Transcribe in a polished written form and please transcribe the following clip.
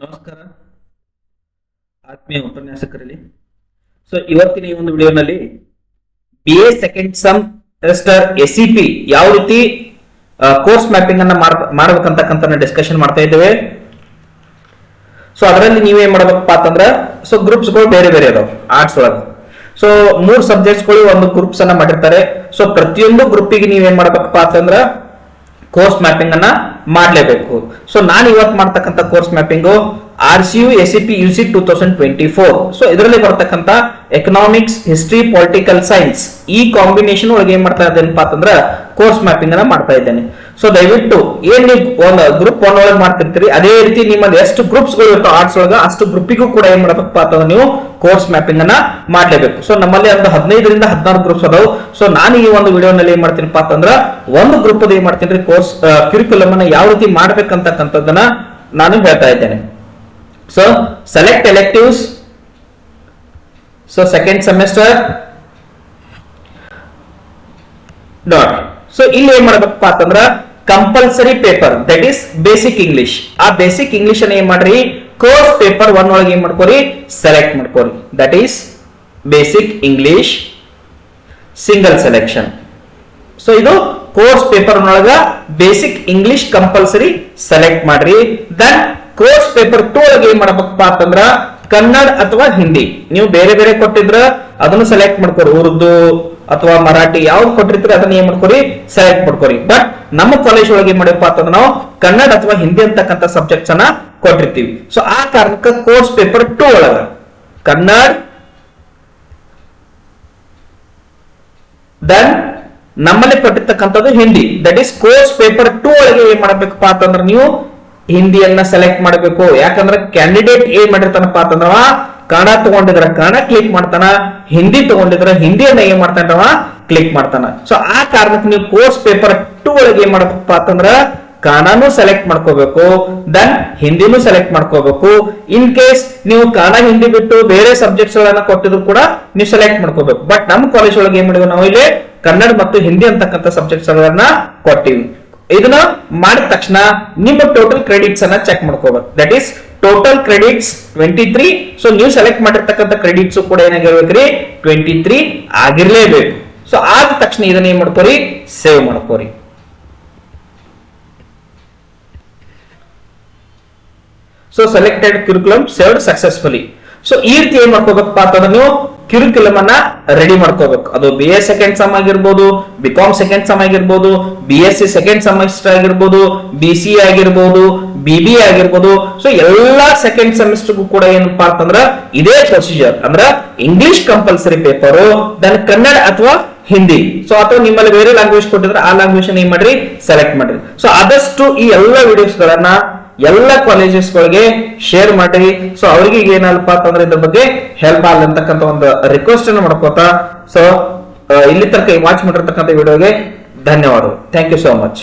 ನಮಸ್ಕಾರ ಆತ್ಮೀಯ ಉಪನ್ಯಾಸಕರಲ್ಲಿ. ಇವತ್ತಿನ ಈ ಒಂದು ವಿಡಿಯೋನಲ್ಲಿ BA second sem semester SEP ಯಾವ ರೀತಿ ಕೋರ್ಸ್ ಮ್ಯಾಪಿಂಗ್ ಅನ್ನ ಮಾಡಬೇಕಂತಕ್ಕಂತ ಡಿಸ್ಕಷನ್ ಮಾಡ್ತಾ ಇದ್ದೇವೆ. ಅದರಲ್ಲಿ ನೀವೇನ್ ಮಾಡಬೇಕಪ್ಪ ಅಂತಂದ್ರ ಗ್ರೂಪ್ಸ್ ಗಳು ಬೇರೆ ಬೇರೆ ಅದಾವ ಆರ್ಟ್ಸ್ ಒಳಗ. 3 ಸಬ್ಜೆಕ್ಟ್ಸ್ ಗಳು ಒಂದು ಗ್ರೂಪ್ಸ್ ಅನ್ನ ಮಾಡಿರ್ತಾರೆ. ಪ್ರತಿಯೊಂದು ಗ್ರೂಪಿಗೆ ನೀವೇನ್ ಮಾಡಬೇಕಪ್ಪ ಅಂತಂದ್ರ ಕೋರ್ಸ್ ಮ್ಯಾಪಿಂಗ್ ಅನ್ನ ಮಾಡಲೇಬೇಕು. ನಾನು ಇವತ್ತು ಮಾಡ್ತಕ್ಕಂಥ course mapping RCU SEP UC 2024. ಇದರಲ್ಲಿ ಬರ್ತಕ್ಕಂಥ ಎಕನಾಮಿಕ್ಸ್, ಹಿಸ್ಟ್ರಿ, ಪೊಲಿಟಿಕಲ್ ಸೈನ್ಸ್ ಈ ಕಾಂಬಿನೇಷನ್ ಒಳಗೆ ಏನ್ ಮಾಡ್ತಾ ಇದ್ದೇನಪ್ಪ ಅಂತಂದ್ರ ಕೋರ್ಸ್ ಮ್ಯಾಪಿಂಗ್ ಅನ್ನ ಮಾಡ್ತಾ ಇದ್ದೇನೆ. ದಯವಿಟ್ಟು ಏನ್ ನೀವು ಒಂದು ಗ್ರೂಪ್ 1 ಒಳಗೆ ಮಾಡ್ತಿರ್ತೀರಿ ಅದೇ ರೀತಿ ನಿಮ್ಮಲ್ಲಿ ಎಷ್ಟು ಗ್ರೂಪ್ಸ್ ಗಳು ಇರ್ತಾವ ಆರ್ಟ್ಸ್ ಒಳಗ ಅಷ್ಟು ಗ್ರೂಪಿಗೂ ಕೂಡ ಏನ್ ಮಾಡಬೇಕಪ್ಪ ಅಂತಂದ್ರೆ ನೀವು ಕೋರ್ಸ್ ಮ್ಯಾಪಿಂಗ್ ಅನ್ನ ಮಾಡ್ಲೇಬೇಕು. ನಮ್ಮಲ್ಲಿ ಒಂದು 15 ರಿಂದ 16 ಗ್ರೂಪ್ಸ್ ಅದಾವ. ನಾನು ಈ ಒಂದು ವಿಡಿಯೋನಲ್ಲಿ ಏನ್ ಮಾಡ್ತೀನಪ್ಪ ಅಂತಂದ್ರ ಒಂದು ಗ್ರೂಪ್ ಏನ್ ಮಾಡ್ತೀನಿ ಕೋರ್ಸ್ ಕ್ಯೂರಿಕ್ಯುಲಮ್ ಅನ್ನ ಯಾವ ರೀತಿ ಮಾಡ್ಬೇಕಂತಕ್ಕಂಥದ್ದನ್ನ ನಾನು ಹೇಳ್ತಾ ಇದ್ದೇನೆ. Select electives. Second semester dot. ಇಲ್ಲಿ ಏನ್ ಮಾಡಬೇಕಪ್ಪ ಅಂತಂದ್ರ compulsory paper that is basic English. ಆ ಬೇಸಿಕ್ ಇಂಗ್ಲಿಷ್ ಅನ್ನ ಏನ್ ಮಾಡ್ರಿ ಕೋರ್ಸ್ ಪೇಪರ್ 1 ಒಳಗೆ ಏನ್ ಮಾಡ್ಕೋರಿ ಸೆಲೆಕ್ಟ್ ಮಾಡ್ಕೋರಿ. That is basic English single selection. ಇದು ಕೋರ್ಸ್ ಪೇಪರ್ ಒಳಗ ಬೇಸಿಕ್ ಇಂಗ್ಲಿಷ್ ಕಂಪಲ್ಸರಿ ಸೆಲೆಕ್ಟ್ ಮಾಡ್ರಿ. ದೆನ್ ಕೋರ್ಸ್ ಪೇಪರ್ 2 ಒಳಗೆ ಏನ್ ಮಾಡಬೇಕಪ್ಪ ಅಂತಂದ್ರ ಕನ್ನಡ ಅಥವಾ ಹಿಂದಿ ನೀವು ಬೇರೆ ಬೇರೆ ಕೊಟ್ಟಿದ್ರ ಅದನ್ನು ಸೆಲೆಕ್ಟ್ ಮಾಡ್ಕೋರಿ. ಉರ್ದು ಅಥವಾ ಮರಾಠಿ ಯಾವ್ದು ಕೊಟ್ಟಿರ್ತೀರಿ ಅದನ್ನ ಏನ್ ಮಾಡ್ಕೋರಿ ಸೆಲೆಕ್ಟ್ ಮಾಡ್ಕೋರಿ. ಬಟ್ ನಮ್ಮ ಕಾಲೇಜ್ ಒಳಗೆ ಏನ್ ಮಾಡಪ್ಪ ಅಂತಂದ್ರೆ ನಾವು ಕನ್ನಡ ಅಥವಾ ಹಿಂದಿ ಅಂತಕ್ಕಂಥ ಸಬ್ಜೆಕ್ಟ್ಸ್ ಅನ್ನ ಕೊಟ್ಟಿರ್ತೀವಿ. ಆ ಕಾರಣಕ್ಕೆ ಕೋರ್ಸ್ ಪೇಪರ್ 2 ಒಳಗ ಕನ್ನಡ, ದೆನ್ ನಮ್ಮಲ್ಲಿ ಕೊಟ್ಟಿರ್ತಕ್ಕಂಥದ್ದು Hindi. That is course paper 2 ಒಳಗೆ ಏನ್ ಮಾಡಬೇಕಪ್ಪ ಅಂತಂದ್ರೆ ನೀವು ಹಿಂದಿಯನ್ನ ಸೆಲೆಕ್ಟ್ ಮಾಡಬೇಕು. ಯಾಕಂದ್ರೆ ಕ್ಯಾಂಡಿಡೇಟ್ ಏನ್ ಮಾಡಿರ್ತಾನಪ್ಪ ಅಂತಂದ್ರ ಕನ್ನಡ ತಗೊಂಡಿದ್ರ ಕನ್ನಡ ಕ್ಲಿಕ್ ಮಾಡ್ತಾನ, ಹಿಂದಿ ತಗೊಂಡಿದ್ರ ಹಿಂದಿಯನ್ನ ಏನ್ ಮಾಡ್ತಾನವ ಕ್ಲಿಕ್ ಮಾಡ್ತಾನ. ಆ ಕಾರಣಕ್ಕೆ ನೀವು ಕೋರ್ಸ್ ಪೇಪರ್ 2 ಒಳಗೆ ಏನ್ ಮಾಡಬೇಕಪ್ಪ ಅಂತಂದ್ರ ಕನ್ನಡನು ಸೆಲೆಕ್ಟ್ ಮಾಡ್ಕೋಬೇಕು, ದೆನ್ ಹಿಂದಿನೂ ಸೆಲೆಕ್ಟ್ ಮಾಡ್ಕೋಬೇಕು. ಇನ್ ಕೇಸ್ ನೀವು ಕನ್ನಡ ಹಿಂದಿ ಬಿಟ್ಟು ಬೇರೆ ಸಬ್ಜೆಕ್ಟ್ಸ್ ಗಳನ್ನ ಕೊಟ್ಟಿದ್ರು ಕೂಡ ನೀವು ಸೆಲೆಕ್ಟ್ ಮಾಡ್ಕೋಬೇಕು. ಬಟ್ ನಮ್ಮ ಕಾಲೇಜ್ ಒಳಗೆ ಏನ್ ಮಾಡಿದ್ವಿ ನಾವು ಇಲ್ಲಿ ಕನ್ನಡ ಮತ್ತು ಹಿಂದಿ ಅಂತಕ್ಕಂಥ ಸಬ್ಜೆಕ್ಟ್ಸ್ ಗಳನ್ನ ಕೊಟ್ಟಿವಿ. ಇದನ್ನ ಮಾಡಿದ ತಕ್ಷಣ ನಿಮ್ಮ ಟೋಟಲ್ ಕ್ರೆಡಿಟ್ಸ್ ಅನ್ನ ಚೆಕ್ ಮಾಡ್ಕೋಬೇಕು. That is total credits 23. ನೀವು ಸೆಲೆಕ್ಟ್ ಮಾಡಿರ್ತಕ್ಕಂಥ ಕ್ರೆಡಿಟ್ಸ್ ಕೂಡ ಏನಾಗಿರ್ಬೇಕ್ರಿ 23 ಆಗಿರ್ಲೇಬೇಕು. ಆದ ತಕ್ಷಣ ಇದನ್ನ ಏನ್ ಮಾಡ್ಕೋರಿ ಸೇವ್ ಮಾಡ್ಕೋರಿ. Selected curriculum saved successfully. ಈ ರೀತಿ ಏನ್ ಮಾಡ್ಕೋಬೇಕಪ್ಪ ಅಂತಂದ್ರೆ ನೀವು ಕ್ಯೂರಿಕ್ಯುಲಮ್ ಅನ್ನ ರೆಡಿ ಮಾಡ್ಕೋಬೇಕು. ಅದು BA ಸೆಕೆಂಡ್ ಸಮ್ ಆಗಿರ್ಬೋದು, BCom ಸೆಕೆಂಡ್ ಸಮ್ ಆಗಿರ್ಬೋದು, BSc ಸೆಕೆಂಡ್ ಸೆಮಿಸ್ಟರ್ ಆಗಿರ್ಬೋದು, BCA ಆಗಿರ್ಬೋದು, BBA ಆಗಿರ್ಬೋದು. ಎಲ್ಲಾ ಸೆಕೆಂಡ್ ಸೆಮಿಸ್ಟರ್ಗೂ ಕೂಡ ಏನಪ್ಪಾ ಅಂತಂದ್ರ ಇದೇ ಪ್ರೊಸೀಜರ್. ಅಂದ್ರ English compulsory paper, then Kannada ಅಥವಾ ಹಿಂದಿ. ಅಥವಾ ನಿಮ್ಮಲ್ಲಿ ಬೇರೆ ಲ್ಯಾಂಗ್ವೇಜ್ ಕೊಟ್ಟಿದ್ರೆ ಆ ಲ್ಯಾಂಗ್ವೇಜ್ ಏನ್ ಮಾಡ್ರಿ ಸೆಲೆಕ್ಟ್ ಮಾಡ್ರಿ. ಆದಷ್ಟು ಈ ಎಲ್ಲಾ ವಿಡಿಯೋಸ್ ಗಳನ್ನ ಎಲ್ಲ ಕಾಲೇಜಸ್ ಗಳಿಗೆ ಶೇರ್ ಮಾಡ್ರಿ. ಅವ್ರಿಗೆ ಏನಲ್ಪ ಅಂತಂದ್ರೆ ಇದ್ರ ಬಗ್ಗೆ ಹೆಲ್ಪ್ ಆಗಲಿ ಅಂತಕ್ಕಂಥ ಒಂದು ರಿಕ್ವೆಸ್ಟ್ ಅನ್ನು ಮಾಡ್ಕೋತಾ ಇಲ್ಲಿ ತನಕ ವಾಚ್ ಮಾಡಿರ್ತಕ್ಕಂಥ ವಿಡಿಯೋಗೆ ಧನ್ಯವಾದಗಳು. Thank you so much.